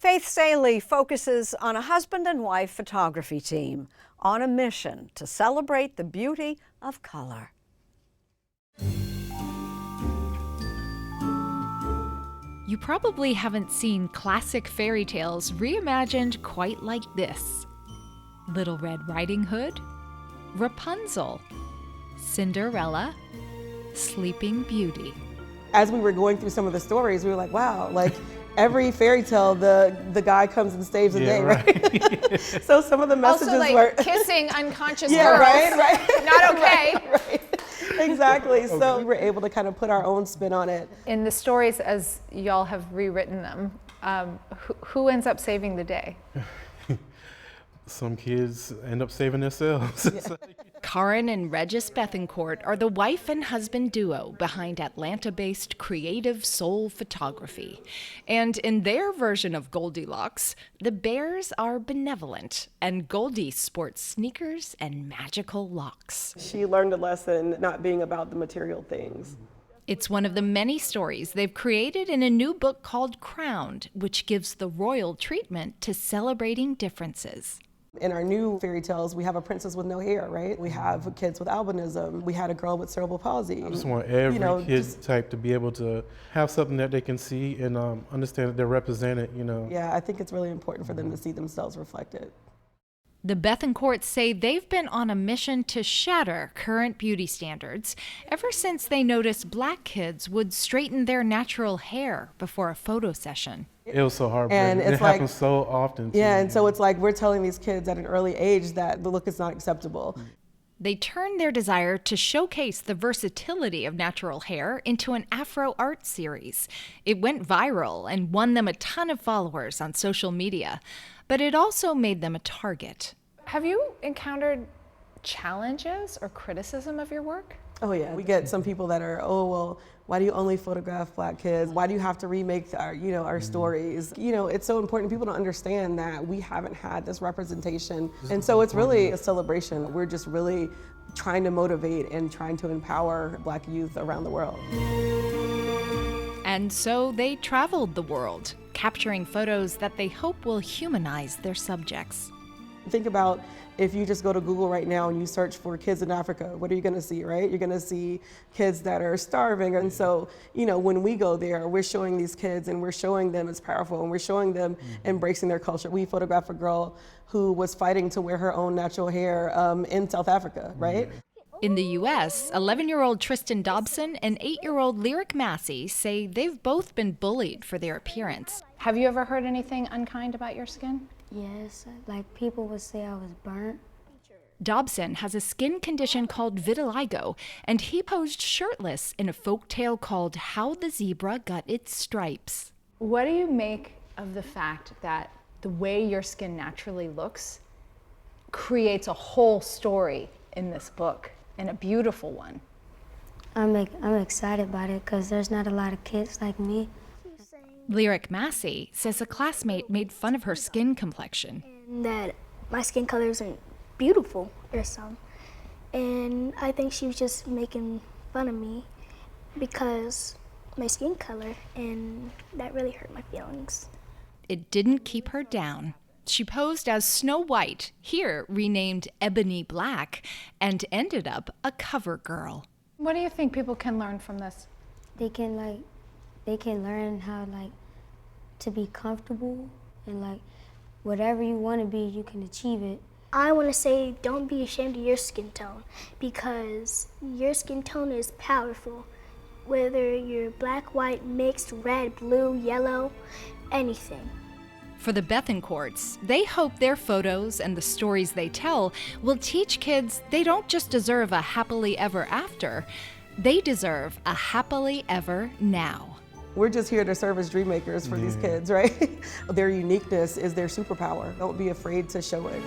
Faith Salie focuses on a husband and wife photography team on a mission to celebrate the beauty of color. You probably haven't seen classic fairy tales reimagined quite like this. Little Red Riding Hood, Rapunzel, Cinderella, Sleeping Beauty. As we were going through some of the stories, we were like, wow, like every fairy tale, the guy comes and saves the day, right? So some of the messages also, like, were kissing unconscious yeah, girls. right. Not okay. Right. Exactly. So we were able to kind of put our own spin on it. In the stories, as y'all have rewritten them, who ends up saving the day? Some kids end up saving themselves. Yeah. Kahran and Regis Bethencourt are the wife and husband duo behind Atlanta-based Creative Soul Photography. And in their version of Goldilocks, the bears are benevolent, and Goldie sports sneakers and magical locks. She learned a lesson not being about the material things. It's one of the many stories they've created in a new book called Crowned, which gives the royal treatment to celebrating differences. In our new fairy tales, we have a princess with no hair, right? We have kids with albinism. We had a girl with cerebral palsy. I just want every kid type to be able to have something that they can see and understand that they're represented, Yeah, I think it's really important for them to see themselves reflected. The Bethencourts say they've been on a mission to shatter current beauty standards ever since they noticed black kids would straighten their natural hair before a photo session. It was so heartbreaking. And it happens so often. Too. Yeah, and so it's like we're telling these kids at an early age that the look is not acceptable. They turned their desire to showcase the versatility of natural hair into an Afro art series. It went viral and won them a ton of followers on social media, but it also made them a target. Have you encountered challenges or criticism of your work? Oh yeah, we get some people that are, oh well, why do you only photograph black kids? Why do you have to remake our stories? It's so important. People don't understand that we haven't had this representation. And so it's really a celebration. We're just really trying to motivate and trying to empower black youth around the world. And so they traveled the world, capturing photos that they hope will humanize their subjects. Think about if you just go to Google right now and you search for kids in Africa, what are you going to see, right? You're going to see kids that are starving. And so, when we go there, we're showing these kids and we're showing them it's powerful and we're showing them embracing their culture. We photographed a girl who was fighting to wear her own natural hair in South Africa, right? In the U.S., 11-year-old Tristan Dobson and 8-year-old Lyric Massey say they've both been bullied for their appearance. Have you ever heard anything unkind about your skin? Yes, like people would say I was burnt. Dobson has a skin condition called vitiligo, and he posed shirtless in a folktale called How the Zebra Got Its Stripes. What do you make of the fact that the way your skin naturally looks creates a whole story in this book, and a beautiful one? I'm excited about it because there's not a lot of kids like me. Lyric Massey says a classmate made fun of her skin complexion. And that my skin color isn't beautiful or something. And I think she was just making fun of me because my skin color, and that really hurt my feelings. It didn't keep her down. She posed as Snow White, here renamed Ebony Black, and ended up a cover girl. What do you think people can learn from this? They can learn how to be comfortable and whatever you want to be, you can achieve it. I want to say don't be ashamed of your skin tone because your skin tone is powerful. Whether you're black, white, mixed, red, blue, yellow, anything. For the Bethencourts, they hope their photos and the stories they tell will teach kids they don't just deserve a happily ever after, they deserve a happily ever now. We're just here to serve as dream makers for these kids, right? Their uniqueness is their superpower. Don't be afraid to show it.